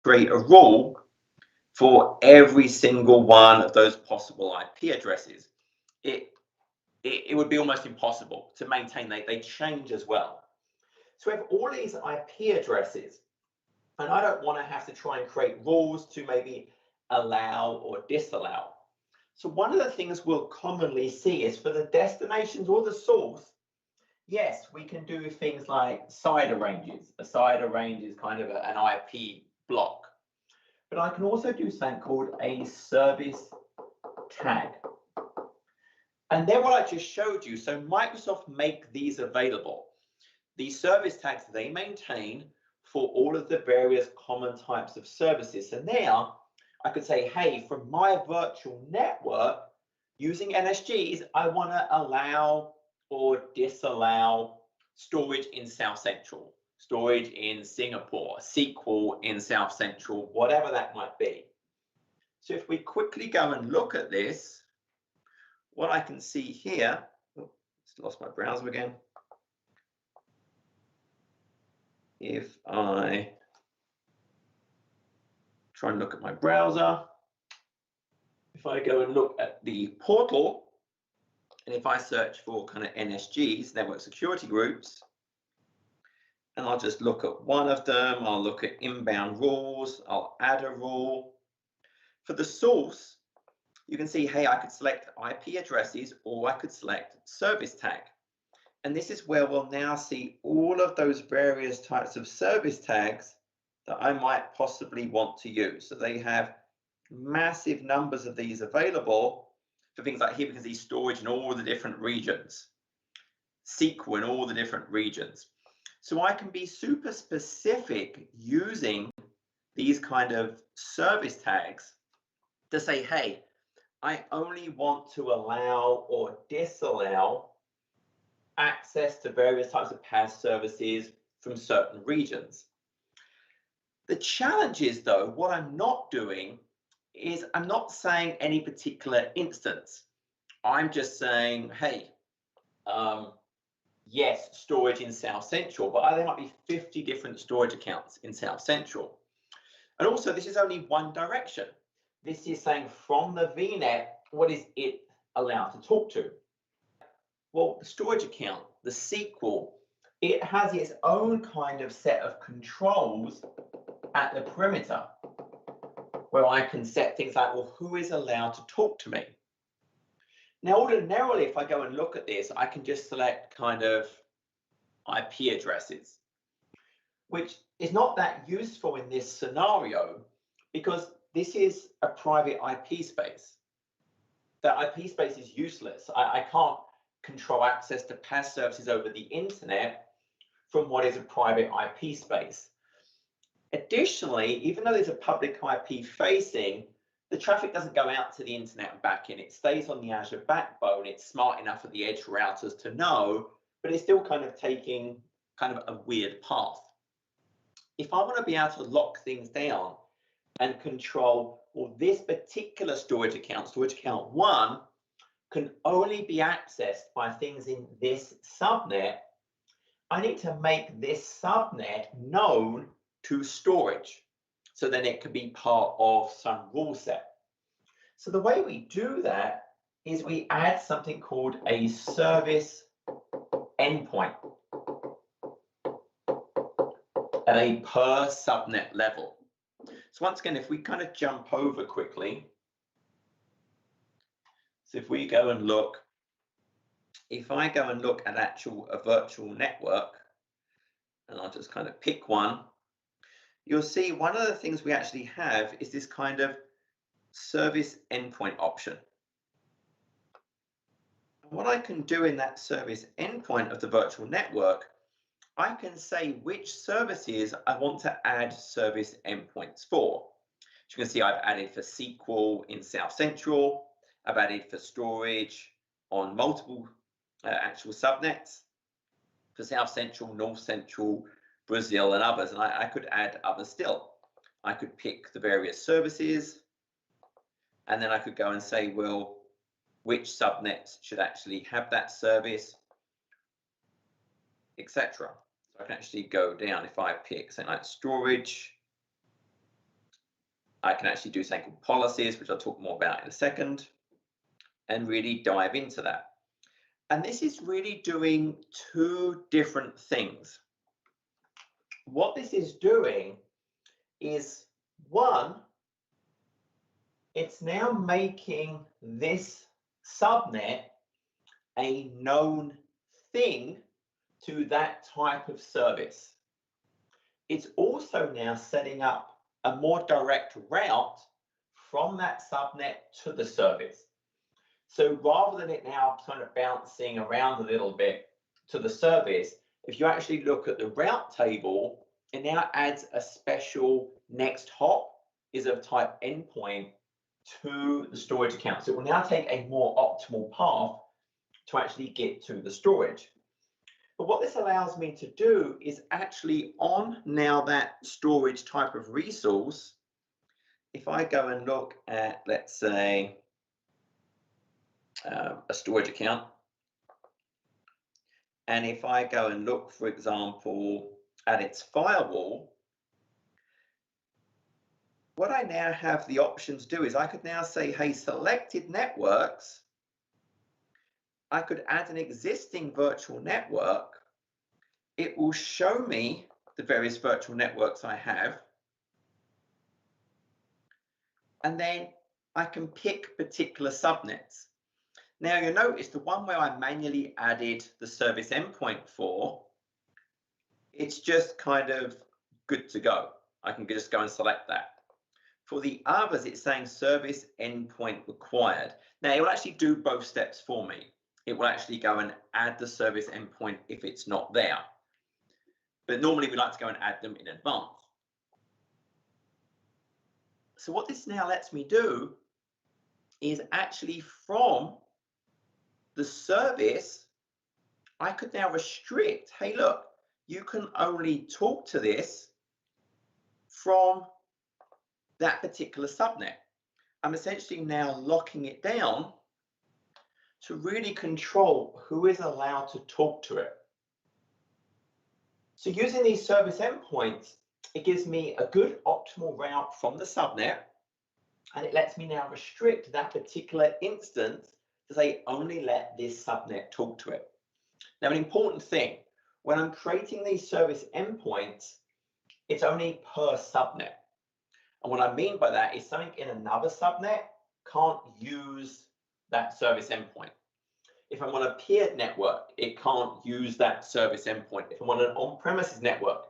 create a rule for every single one of those possible IP addresses. It would be almost impossible to maintain. They change as well. So we have all these IP addresses, and I don't want to have to try and create rules to maybe allow or disallow. So one of the things we'll commonly see is for the destinations or the source, yes, we can do things like CIDR ranges. A CIDR range is kind of an IP block. But I can also do something called a service tag. And then what I just showed you, so Microsoft make these available. These service tags they maintain for all of the various common types of services. And now I could say, hey, from my virtual network, using NSGs, I want to allow or disallow storage in South Central, storage in Singapore, SQL in South Central, whatever that might be. So if we quickly go and look at this, what I can see here, lost my browser again. If I try and look at my browser, if I go and look at the portal, and if I search for kind of NSGs, network security groups, and I'll just look at one of them, I'll look at inbound rules, I'll add a rule. For the source, you can see, hey, I could select IP addresses or I could select service tag. And this is where we'll now see all of those various types of service tags that I might possibly want to use. So they have massive numbers of these available for things like here, because these storage in all the different regions, SQL in all the different regions. So I can be super specific using these kind of service tags to say, hey, I only want to allow or disallow access to various types of PaaS services from certain regions. The challenge is, though, what I'm not doing is I'm not saying any particular instance. I'm just saying, hey, yes, storage in South Central, but there might be 50 different storage accounts in South Central. And also, this is only one direction. This is saying from the VNet, what is it allowed to talk to? Well, the storage account, the SQL, it has its own kind of set of controls at the perimeter, where I can set things like, well, who is allowed to talk to me? Now, ordinarily, if I go and look at this, I can just select kind of IP addresses, which is not that useful in this scenario because this is a private IP space. That IP space is useless. I can't control access to PaaS services over the internet from what is a private IP space. Additionally, even though there's a public IP facing, the traffic doesn't go out to the internet and back in. It stays on the Azure backbone. It's smart enough for the edge routers to know, but it's still kind of taking kind of a weird path. If I want to be able to lock things down and control, well, this particular storage account 1, can only be accessed by things in this subnet, I need to make this subnet known to storage. So then it could be part of some rule set. So the way we do that is we add something called a service endpoint at a per subnet level. So once again, if we kind of jump over quickly, so if we go and look, if I go and look at a virtual network, and I'll just kind of pick one, you'll see one of the things we actually have is this kind of service endpoint option. What I can do in that service endpoint of the virtual network, I can say which services I want to add service endpoints for. As you can see, I've added for SQL in South Central. I've added for storage on multiple actual subnets for South Central, North Central, Brazil, and others. And I could add others still. I could pick the various services, and then I could go and say, well, which subnets should actually have that service, etc. So I can actually go down if I pick something like storage, I can actually do something called policies, which I'll talk more about in a second, and really dive into that. And this is really doing two different things. What this is doing is, one, it's now making this subnet a known thing to that type of service. It's also now setting up a more direct route from that subnet to the service. So rather than it now kind of bouncing around a little bit to the service, if you actually look at the route table, it now adds a special next hop is of type endpoint to the storage account. So it will now take a more optimal path to actually get to the storage. But what this allows me to do is actually on now that storage type of resource, if I go and look at, let's say, a storage account, and if I go and look, for example, at its firewall, what I now have the option to do is I could now say, hey, selected networks, I could add an existing virtual network. It will show me the various virtual networks I have. And then I can pick particular subnets. Now you'll notice the one where I manually added the service endpoint for, it's just kind of good to go. I can just go and select that. For the others, it's saying service endpoint required. Now it will actually do both steps for me. It will actually go and add the service endpoint if it's not there. But normally we like to go and add them in advance. So what this now lets me do is actually from the service, I could now restrict, hey, look, you can only talk to this from that particular subnet. I'm essentially now locking it down to really control who is allowed to talk to it. So using these service endpoints, it gives me a good optimal route from the subnet, and it lets me now restrict that particular instance to say only let this subnet talk to it. Now, an important thing, when I'm creating these service endpoints, it's only per subnet. And what I mean by that is something in another subnet can't use that service endpoint. If I'm on a peered network, it can't use that service endpoint. If I'm on an on-premises network,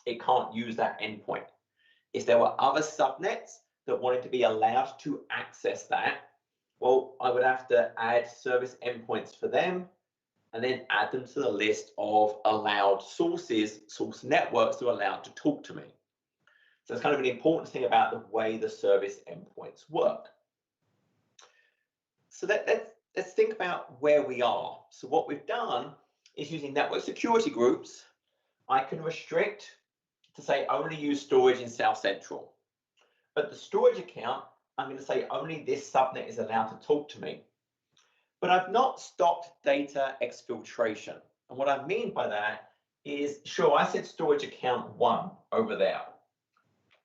it can't use that endpoint. If there were other subnets that wanted to be allowed to access that, well, I would have to add service endpoints for them and then add them to the list of allowed sources, source networks that are allowed to talk to me. So it's kind of an important thing about the way the service endpoints work. So let's think about where we are. So what we've done is using network security groups, I can restrict to say only use storage in South Central. But the storage account, I'm going to say only this subnet is allowed to talk to me. But I've not stopped data exfiltration. And what I mean by that is, sure, I said storage account 1 over there.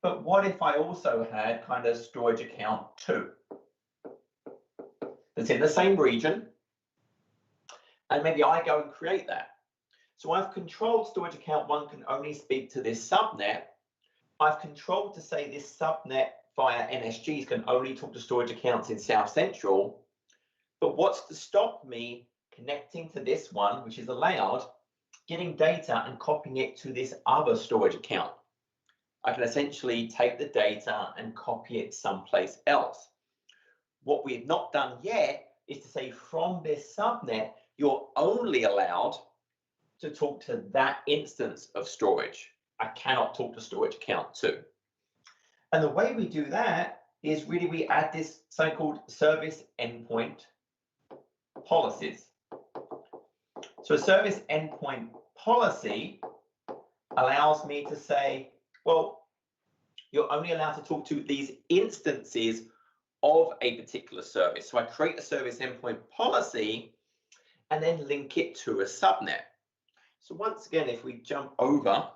But what if I also had kind of storage account 2? That's in the same region. And maybe I go and create that. So I've controlled storage account 1 can only speak to this subnet. I've controlled to say this subnet via NSGs can only talk to storage accounts in South Central. But what's to stop me connecting to this one, which is allowed, getting data and copying it to this other storage account? I can essentially take the data and copy it someplace else. What we've not done yet is to say from this subnet, you're only allowed to talk to that instance of storage. I cannot talk to storage account 2. And the way we do that is really we add this so-called service endpoint policies. So a service endpoint policy allows me to say, well, you're only allowed to talk to these instances of a particular service. So I create a service endpoint policy and then link it to a subnet. So once again, if we jump over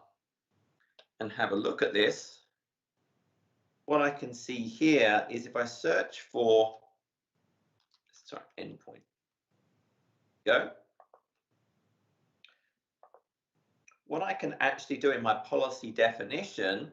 and have a look at this, what I can see here is if I search for, sorry, endpoint, go. What I can actually do in my policy definition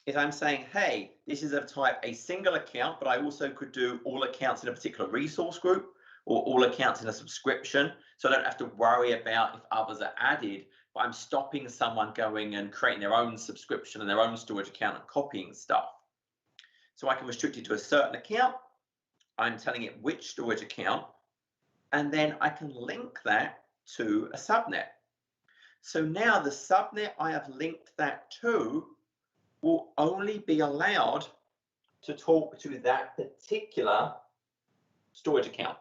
is I'm saying, hey, this is of type a single account, but I also could do all accounts in a particular resource group or all accounts in a subscription. So I don't have to worry about if others are added, but I'm stopping someone going and creating their own subscription and their own storage account and copying stuff. So I can restrict it to a certain account. I'm telling it which storage account, and then I can link that to a subnet. So now the subnet I have linked that to will only be allowed to talk to that particular storage account.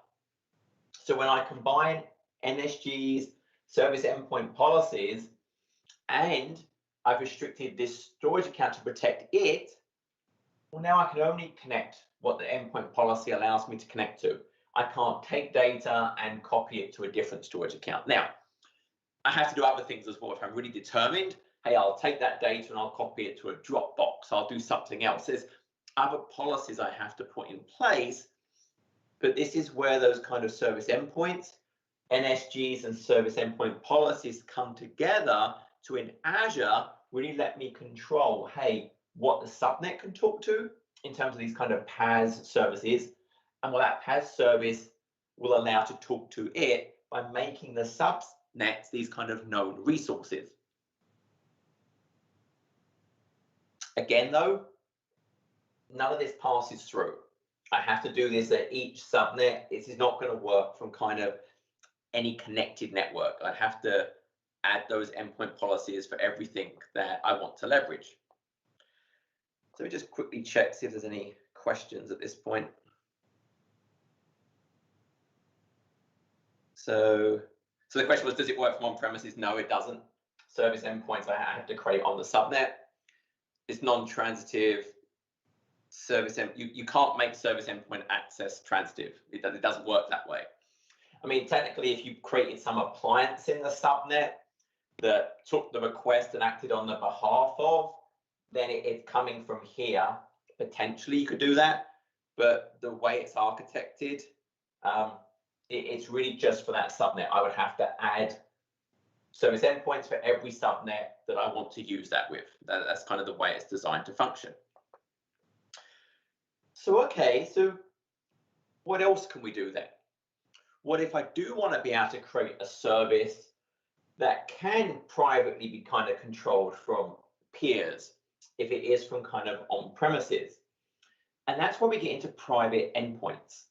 So when I combine NSG's service endpoint policies and I've restricted this storage account to protect it, well, now I can only connect what the endpoint policy allows me to connect to. I can't take data and copy it to a different storage account. Now, I have to do other things as well. If I'm really determined, hey, I'll take that data and I'll copy it to a Dropbox. I'll do something else. There's other policies I have to put in place, but this is where those kind of service endpoints, NSGs and service endpoint policies come together to, in Azure, really let me control, hey, what the subnet can talk to in terms of these kind of PaaS services, and what that PaaS service will allow to talk to it by making the subnets these kind of known resources. Again, though, none of this passes through. I have to do this at each subnet. This is not going to work from kind of any connected network. I have to add those endpoint policies for everything that I want to leverage. So let me just quickly check, see if there's any questions at this point. So the question was, does it work from on-premises? No, it doesn't. Service endpoints I have to create on the subnet. It's non-transitive. You can't make service endpoint access transitive. It doesn't work that way. I mean, technically, if you created some appliance in the subnet that took the request and acted on the behalf of, then it's coming from here. Potentially, you could do that, but the way it's architected, it's really just for that subnet. I would have to add service endpoints for every subnet that I want to use that with. That's kind of the way it's designed to function. So, okay, so what else can we do then? What if I do want to be able to create a service that can privately be kind of controlled from peers, if it is from kind of on-premises? And that's where we get into private endpoints.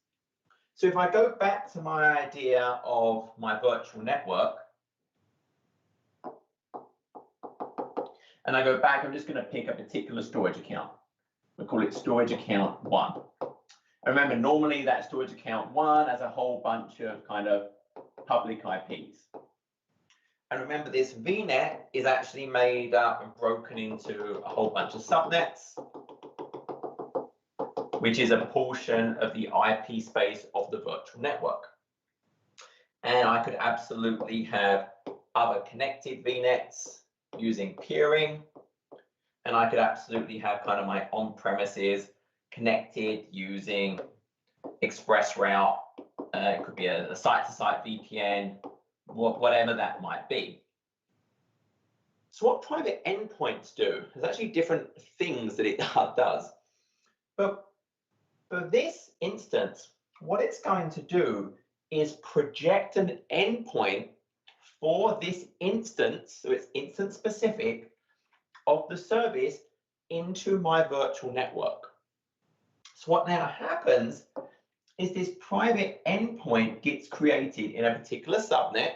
So if I go back to my idea of my virtual network, and I go back, I'm just going to pick a particular storage account. We'll call it storage account 1. And remember, normally that storage account 1 has a whole bunch of kind of public IPs. And remember, this VNet is actually made up and broken into a whole bunch of subnets, which is a portion of the IP space of the virtual network. And I could absolutely have other connected VNets using peering, and I could absolutely have kind of my on-premises connected using ExpressRoute. It could be a site-to-site VPN, whatever that might be. So what private endpoints do, there's actually different things that it does. But for this instance, what it's going to do is project an endpoint for this instance, so it's instance specific, of the service into my virtual network. So what now happens is this private endpoint gets created in a particular subnet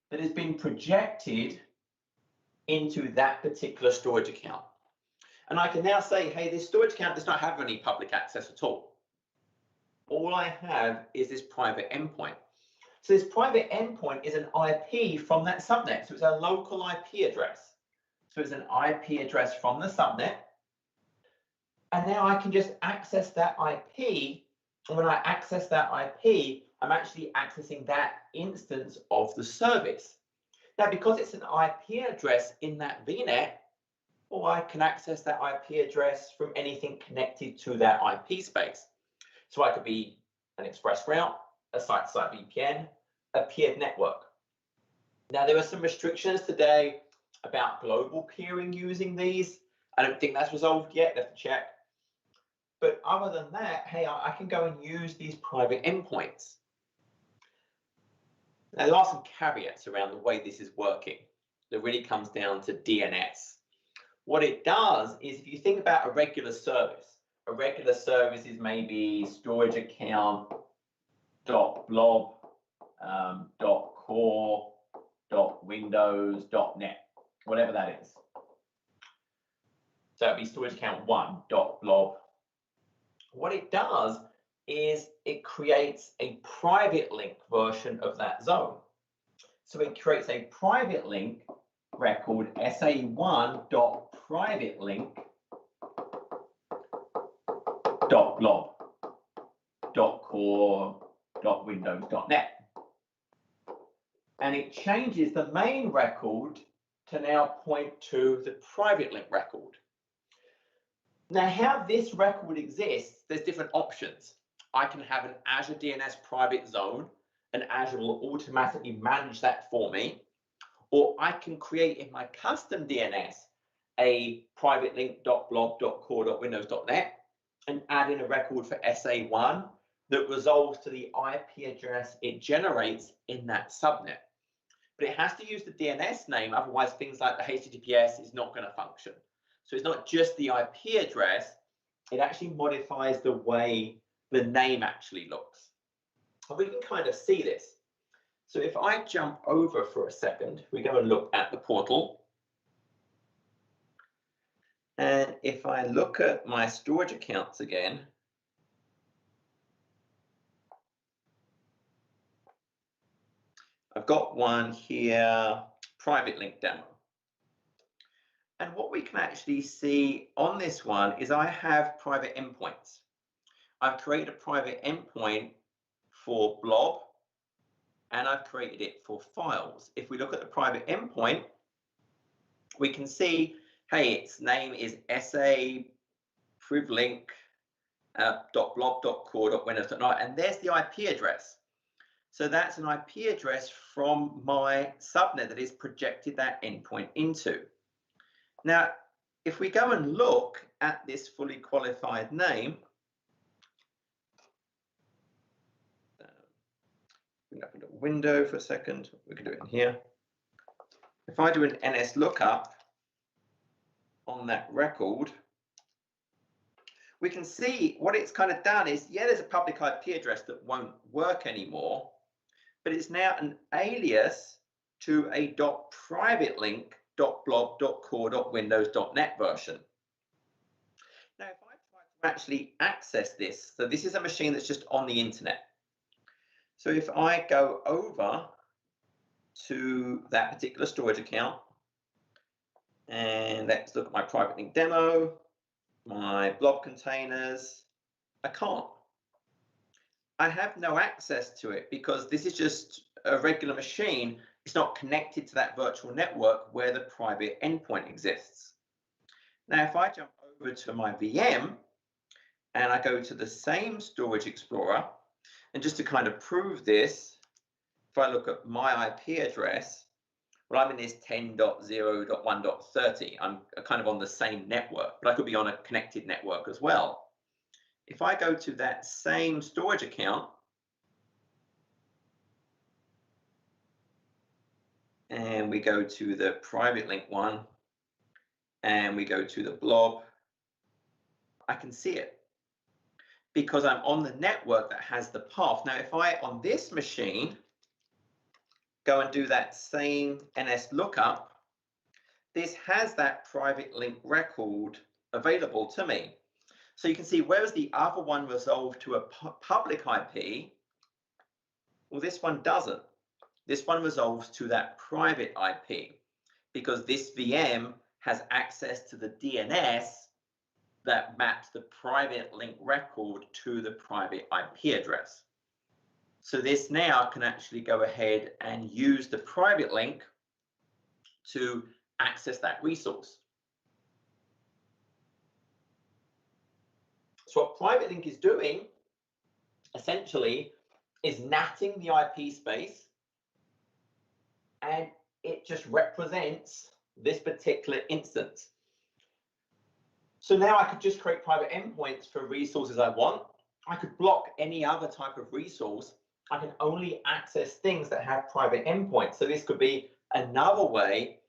that has been projected into that particular storage account. And I can now say, hey, this storage account does not have any public access at all. All I have is this private endpoint. So this private endpoint is an IP from that subnet. So it's a local IP address. So it's an IP address from the subnet. And now I can just access that IP. And when I access that IP, I'm actually accessing that instance of the service. Now, because it's an IP address in that VNet, or I can access that IP address from anything connected to that IP space. So I could be an express route, a site-to-site VPN, a peered network. Now, there are some restrictions today about global peering using these. I don't think that's resolved yet, let's check. But other than that, hey, I can go and use these private endpoints. Now, there are some caveats around the way this is working. That really comes down to DNS. What it does is, if you think about a regular service is maybe storage account .blob, .core, .windows, .net, whatever that is. So it'd be storage account 1 .blob. What it does is it creates a private link version of that zone. So it creates a private link record sa1.private link.blob, .core, .windows, .net. And it changes the main record to now point to the private link record. Now, how this record exists, there's different options. I can have an Azure DNS private zone, and Azure will automatically manage that for me. Or I can create in my custom DNS a private link.blob.core.windows.net and add in a record for SA1 that resolves to the IP address it generates in that subnet. But it has to use the DNS name, otherwise things like the HTTPS is not going to function. So it's not just the IP address, it actually modifies the way the name actually looks. And we can kind of see this. So if I jump over for a second, we go and look at the portal. And if I look at my storage accounts again, I've got one here, private link demo. And what we can actually see on this one is I have private endpoints. I've created a private endpoint for blob, and I've created it for files. If we look at the private endpoint, we can see, hey, its name is sa.privlink.blob.core.windows.net, and there's the IP address. So that's an IP address from my subnet that is projected that endpoint into. Now, if we go and look at this fully qualified name, bring up a window for a second, we can do it in here. If I do an NS lookup on that record, we can see what it's kind of done is, yeah, there's a public IP address that won't work anymore, but it's now an alias to a .private link.blob.core.windows.net version. Now, if I try to actually access this, so this is a machine that's just on the internet. So if I go over to that particular storage account, and let's look at my private link demo, my blob containers, I can't. I have no access to it because this is just a regular machine. It's not connected to that virtual network where the private endpoint exists. Now, if I jump over to my VM and I go to the same storage explorer, and just to kind of prove this, if I look at my IP address, well, I'm in this 10.0.1.30. I'm kind of on the same network, but I could be on a connected network as well. If I go to that same storage account, and we go to the private link one, and we go to the blob, I can see it because I'm on the network that has the path. Now, if I, on this machine, go and do that same NS lookup, this has that private link record available to me. So you can see, whereas the other one resolved to a public IP, well, this one doesn't. This one resolves to that private IP because this VM has access to the DNS that maps the private link record to the private IP address. So this now can actually go ahead and use the private link to access that resource. So what private link is doing, essentially, is natting the IP space, and it just represents this particular instance. So now I could just create private endpoints for resources I want. I could block any other type of resource. I can only access things that have private endpoints. So this could be another way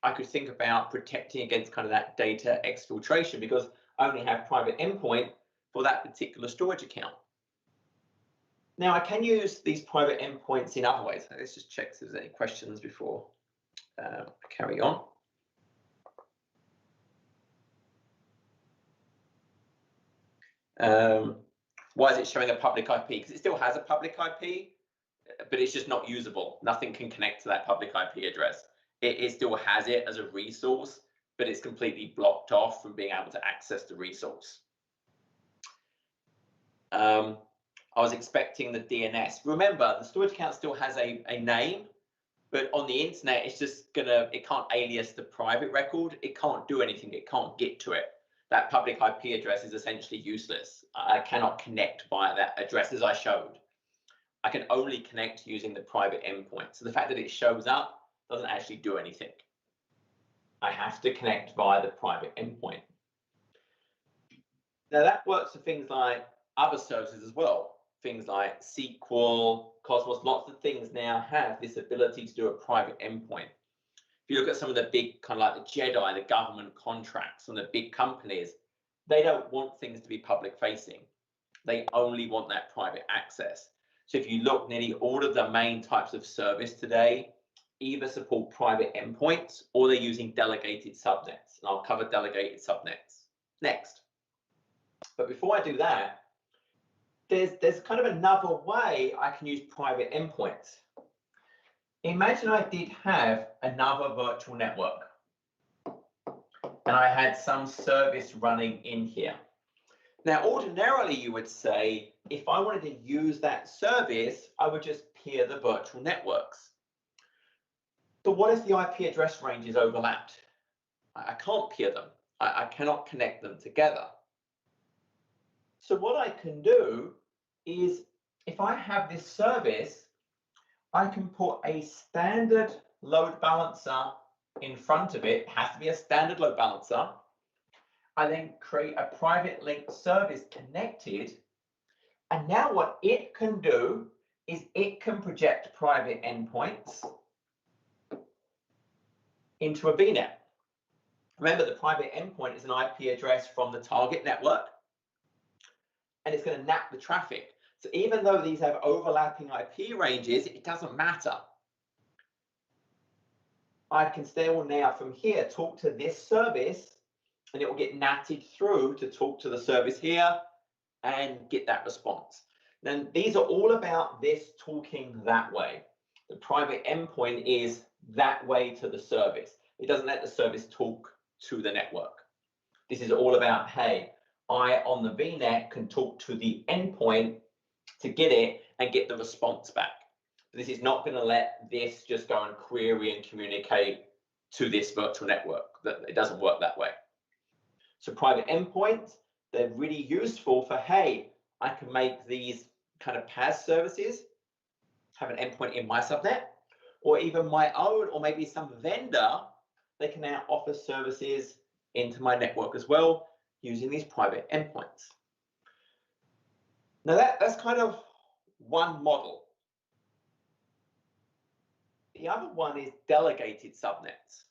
I could think about protecting against kind of that data exfiltration, because I only have private endpoint for that particular storage account. Now I can use these private endpoints in other ways. Let's just check if there's any questions before I carry on. Why is it showing a public IP? Because it still has a public IP, but it's just not usable. Nothing can connect to that public IP address. It still has it as a resource, but it's completely blocked off from being able to access the resource. I was expecting the DNS. Remember, the storage account still has a name, but on the internet, it's just it can't alias the private record. It can't do anything. It can't get to it. That public IP address is essentially useless. I cannot connect via that address as I showed. I can only connect using the private endpoint. So the fact that it shows up doesn't actually do anything. I have to connect via the private endpoint. Now that works for things like other services as well. Things like SQL, Cosmos, lots of things now have this ability to do a private endpoint. If you look at some of the big, kind of like the JEDI, the government contracts, and the big companies, they don't want things to be public facing. They only want that private access. So if you look, nearly all of the main types of service today either support private endpoints or they're using delegated subnets. And I'll cover delegated subnets next. But before I do that, there's kind of another way I can use private endpoints. Imagine I did have another virtual network and I had some service running in here. Now, ordinarily, you would say, if I wanted to use that service, I would just peer the virtual networks. But what if the IP address range is overlapped? I can't peer them. I cannot connect them together. So what I can do is, if I have this service, I can put a standard load balancer in front of it. It has to be a standard load balancer. I then create a private link service connected. And now what it can do is it can project private endpoints into a VNet. Remember, the private endpoint is an IP address from the target network, and it's going to nap the traffic. So even though these have overlapping IP ranges, it doesn't matter. I can still now from here talk to this service, and it will get natted through to talk to the service here and get that response. Then these are all about this talking that way. The private endpoint is that way to the service. It doesn't let the service talk to the network. This is all about, hey, I on the VNet can talk to the endpoint to get it and get the response back. This is not going to let this just go and query and communicate to this virtual network. It doesn't work that way. So private endpoints, they're really useful for, hey, I can make these kind of PaaS services have an endpoint in my subnet, or even my own, or maybe some vendor, they can now offer services into my network as well using these private endpoints. Now that's kind of one model. The other one is delegated subnets.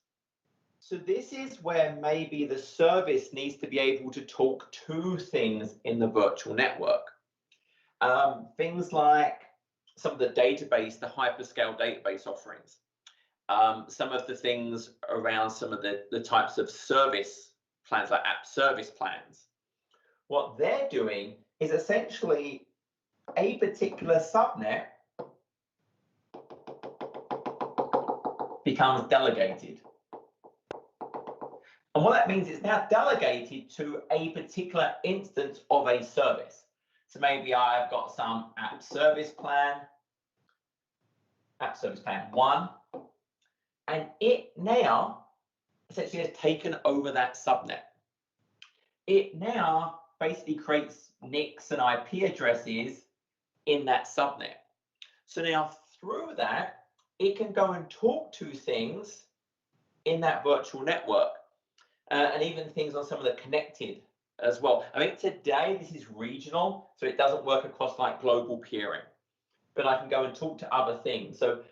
So this is where maybe the service needs to be able to talk to things in the virtual network. Things like some of the database, the hyperscale database offerings. Some of the things around some of the types of service plans, like app service plans. What they're doing is essentially a particular subnet becomes delegated. And what that means is now delegated to a particular instance of a service. So maybe I've got some app service plan 1, and it now essentially has taken over that subnet. It now basically creates NICs and IP addresses in that subnet. So now through that, it can go and talk to things in that virtual network, and even things on some of the connected as well. I mean, today this is regional, so it doesn't work across like global peering, but I can go and talk to other things. So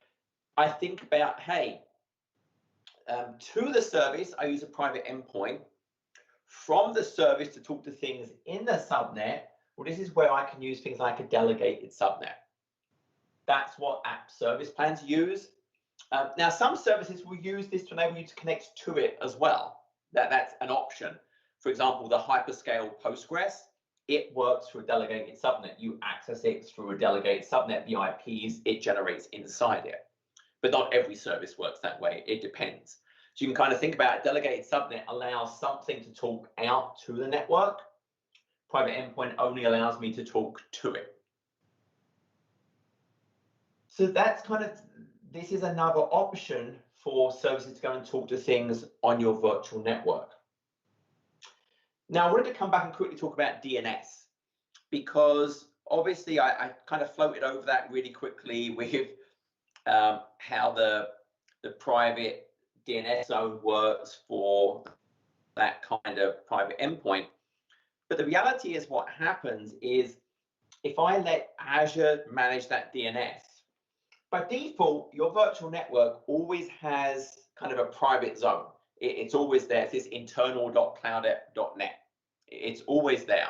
I think about, hey, to the service, I use a private endpoint. From the service to talk to things in the subnet, well, this is where I can use things like a delegated subnet. That's what app service plans use. Now, some services will use this to enable you to connect to it as well. That's an option. For example, the hyperscale Postgres, it works through a delegated subnet. You access it through a delegated subnet, the IPs it generates inside it. But not every service works that way. It depends. So you can kind of think about a delegated subnet allows something to talk out to the network. Private endpoint only allows me to talk to it. So that's kind of, this is another option for services to go and talk to things on your virtual network. Now, I wanted to come back and quickly talk about DNS, because obviously I kind of floated over that really quickly with how the private DNS zone works for that kind of private endpoint. But the reality is what happens is if I let Azure manage that DNS, by default, your virtual network always has kind of a private zone. It's always there. It's this internal.cloud.net. It's always there.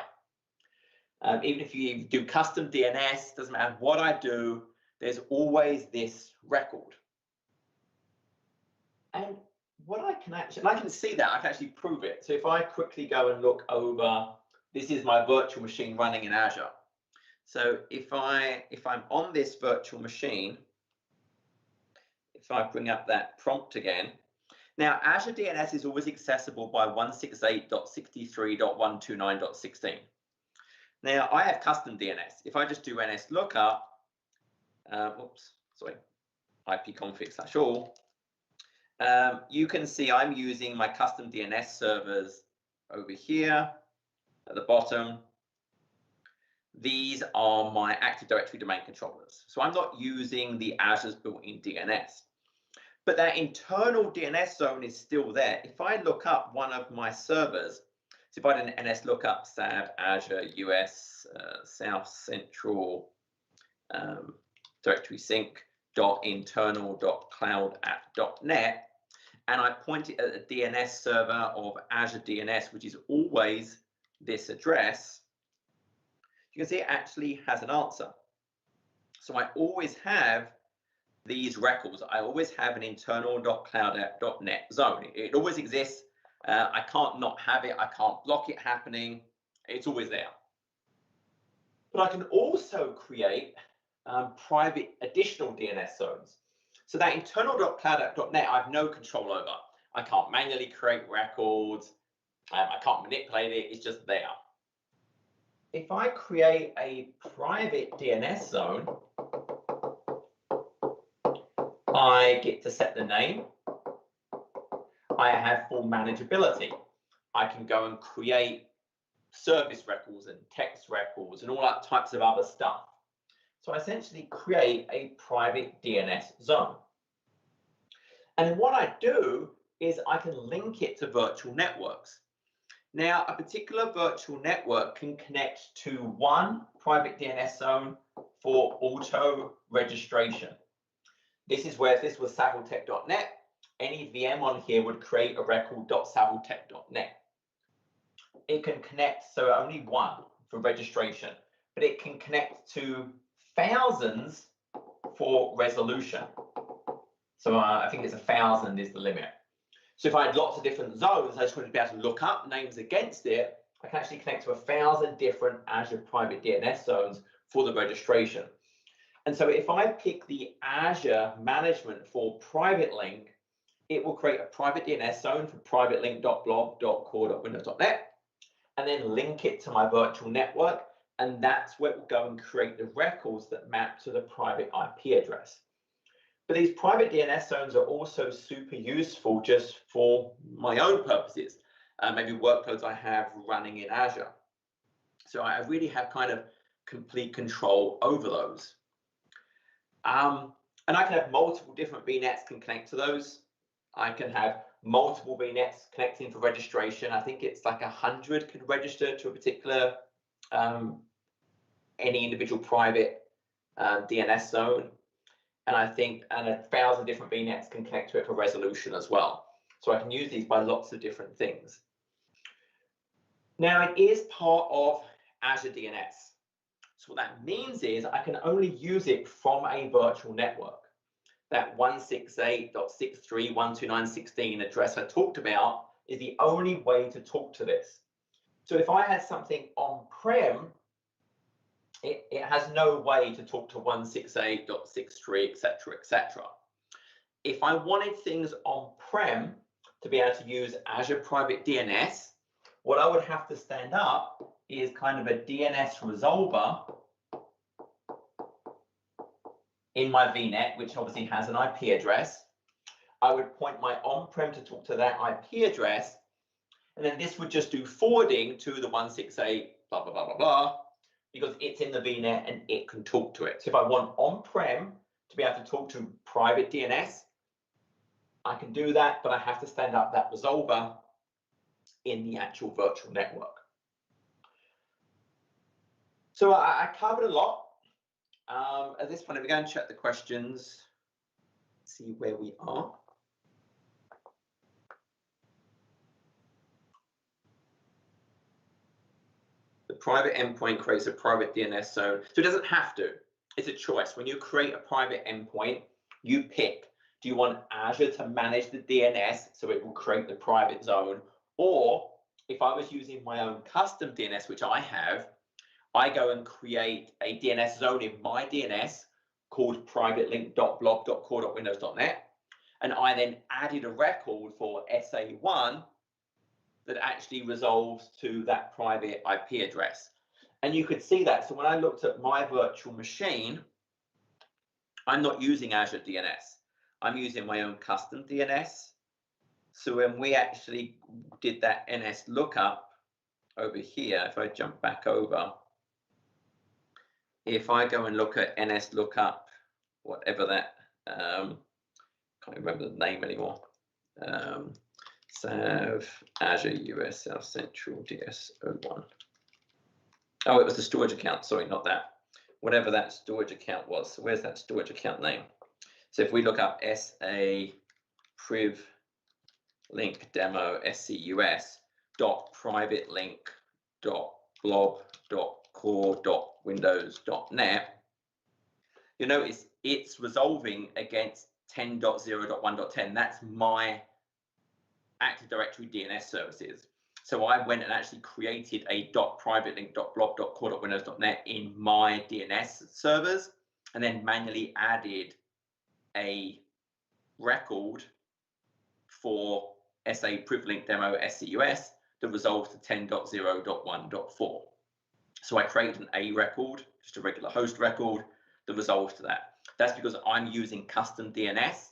Even if you do custom DNS, doesn't matter what I do, there's always this record. And what I can actually, and I can see that, I can actually prove it. So if I quickly go and look over, this is my virtual machine running in Azure. So if I'm on this virtual machine, if I bring up that prompt again, now Azure DNS is always accessible by 168.63.129.16. Now I have custom DNS. If I just do NS lookup, ipconfig/all, you can see I'm using my custom DNS servers over here at the bottom. These are my Active Directory domain controllers. So I'm not using the Azure's built-in DNS. But that internal DNS zone is still there. If I look up one of my servers, so if I did an NS lookup SAD Azure US South Central directory sync.internal.cloud.net, and I point it at the DNS server of Azure DNS, which is always this address, you can see it actually has an answer. So I always have these records. I always have an internal.cloud.net zone. It always exists. I can't not have it. I can't block it happening. It's always there. But I can also create private additional DNS zones. So that internal.cloud.net I have no control over. I can't manually create records. I can't manipulate it. It's just there. If I create a private DNS zone, I get to set the name. I have full manageability. I can go and create service records and text records and all that types of other stuff. So I essentially create a private DNS zone. And what I do is I can link it to virtual networks. Now, a particular virtual network can connect to one private DNS zone for auto registration. This is where, if this was savilltech.net, any VM on here would create a record.savilltech.net. It can connect, so only one for registration, but it can connect to thousands for resolution. So I think it's 1,000 is the limit. So if I had lots of different zones, I just wanted to be able to look up names against it, I can actually connect to 1,000 different Azure private DNS zones for the registration. And so if I pick the Azure management for private link, it will create a private DNS zone for privatelink.blob.core.windows.net and then link it to my virtual network. And that's where it will go and create the records that map to the private IP address. But these private DNS zones are also super useful just for my own purposes, maybe workloads I have running in Azure. So I really have kind of complete control over those. And I can have multiple different VNets can connect to those. I can have multiple VNets connecting for registration. I think it's like 100 can register to a particular, any individual private DNS zone. And I think, and 1,000 different VNets can connect to it for resolution as well. So I can use these by lots of different things. Now it is part of Azure DNS. So what that means is I can only use it from a virtual network. That 168.63.129.16 address I talked about is the only way to talk to this. So if I had something on-prem, it has no way to talk to 168.63, etc., etc. If I wanted things on-prem to be able to use Azure Private DNS, what I would have to stand up is kind of a DNS resolver in my VNet, which obviously has an IP address. I would point my on-prem to talk to that IP address, and then this would just do forwarding to the 168 blah, blah, blah, blah, blah, because it's in the VNet and it can talk to it. So if I want on-prem to be able to talk to private DNS, I can do that, but I have to stand up that resolver in the actual virtual network. So I covered a lot. At this point, if we go and check the questions, see where we are. The private endpoint creates a private DNS zone. So it doesn't have to. It's a choice. When you create a private endpoint, you pick, do you want Azure to manage the DNS so it will create the private zone? Or if I was using my own custom DNS, which I have, I go and create a DNS zone in my DNS called privatelink.blob.core.windows.net. And I then added a record for SA1 that actually resolves to that private IP address. And you could see that. So when I looked at my virtual machine, I'm not using Azure DNS. I'm using my own custom DNS. So when we actually did that NS lookup over here, if I jump back over, if I go and look at NS lookup, whatever that, can't remember the name anymore. Sav Azure US South Central DS01. Oh, it was the storage account. Sorry, not that. Whatever that storage account was. So where's that storage account name? So if we look up SA priv link demo scus dot private link dot blob dot core dot windows.net, you notice it's resolving against 10.0.1.10. That's my Active Directory DNS services. So I went and actually created a .privatelink.blob.core.windows.net in my DNS servers, and then manually added a record for SA privlink demo scus that resolves to 10.0.1.4. So I created an A record, just a regular host record, that resolves to that. That's because I'm using custom DNS,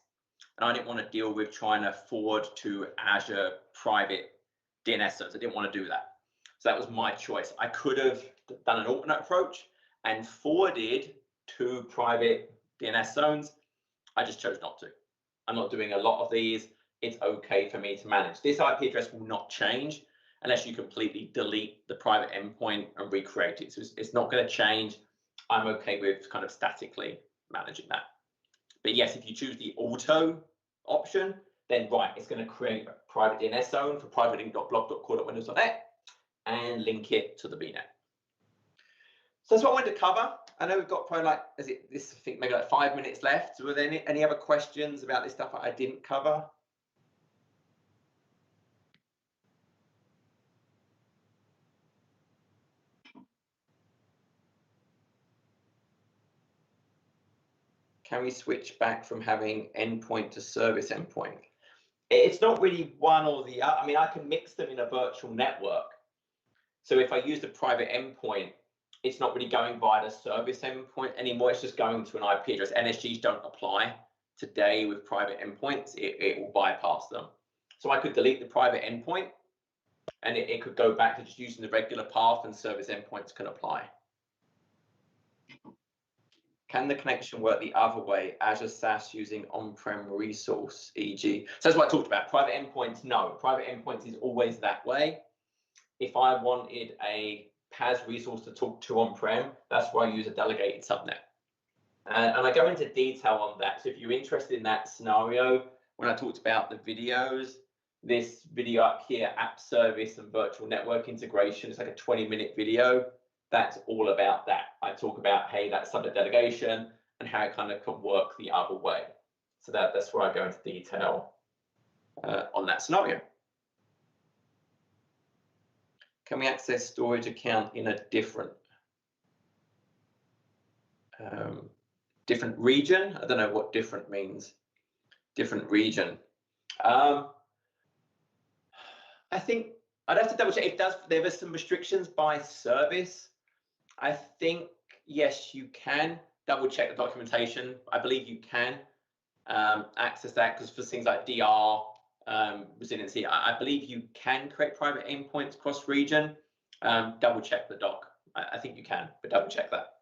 and I didn't want to deal with trying to forward to Azure private DNS servers. I didn't want to do that. So that was my choice. I could have done an alternate approach and forwarded to private DNS zones. I just chose not to. I'm not doing a lot of these. It's okay for me to manage. This IP address will not change unless you completely delete the private endpoint and recreate it. So it's not going to change. I'm okay with kind of statically managing that. But yes, if you choose the auto option, then right, it's going to create a private DNS zone for privatelink.blob.core.windows.net and link it to the VNet. So that's what I wanted to cover. I know we've got probably like, I think maybe like 5 minutes left. So were there any other questions about this stuff that I didn't cover? Can we switch back from having endpoint to service endpoint? It's not really one or the other. I mean, I can mix them in a virtual network. So if I use the private endpoint, it's not really going via the service endpoint anymore. It's just going to an IP address. NSGs don't apply today with private endpoints. It will bypass them. So I could delete the private endpoint And it could go back to just using the regular path, and service endpoints can apply. Can the connection work the other way, Azure SaaS using on-prem resource, e.g.? So that's what I talked about. Private endpoints, no. Private endpoints is always that way. If I wanted a PaaS resource to talk to on-prem, that's why I use a delegated subnet. And I go into detail on that. So if you're interested in that scenario, when I talked about the videos, this video up here, app service and virtual network integration, it's like a 20-minute video. That's all about that. I talk about, hey, that subnet delegation and how it kind of can work the other way. So that's where I go into detail on that scenario. Can we access storage account in a different region? I don't know what different means. Different region. I think I'd have to double check. It does. There are some restrictions by service. I think yes, you can double check the documentation. I believe you can access that, because for things like DR resiliency, I believe you can create private endpoints cross region. Double check the doc. I think you can, but double check that.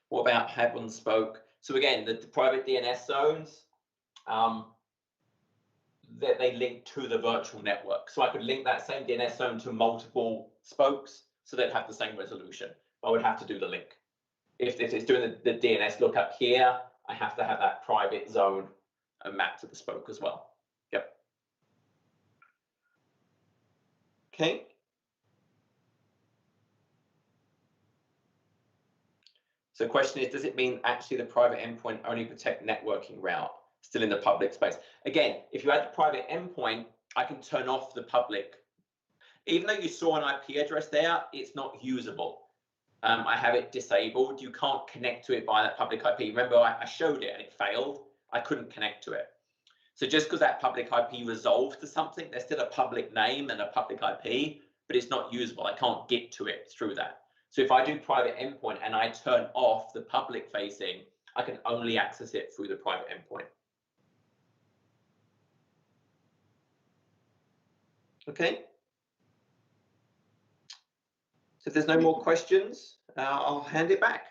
What about hub and spoke? So again, the private DNS zones, they link to the virtual network. So I could link that same DNS zone to multiple spokes, so they'd have the same resolution. I would have to do the link. If it's doing the DNS lookup here, I have to have that private zone mapped to the spoke as well. Yep. Okay. So the question is, does it mean actually the private endpoint only protect networking route still in the public space? Again, if you add the private endpoint, I can turn off the public. Even though you saw an IP address there, it's not usable. I have it disabled. You can't connect to it by that public IP. Remember, I showed it and it failed. I couldn't connect to it. So just because that public IP resolved to something, there's still a public name and a public IP, but it's not usable. I can't get to it through that. So if I do private endpoint and I turn off the public facing, I can only access it through the private endpoint. Okay. So if there's no more questions, I'll hand it back.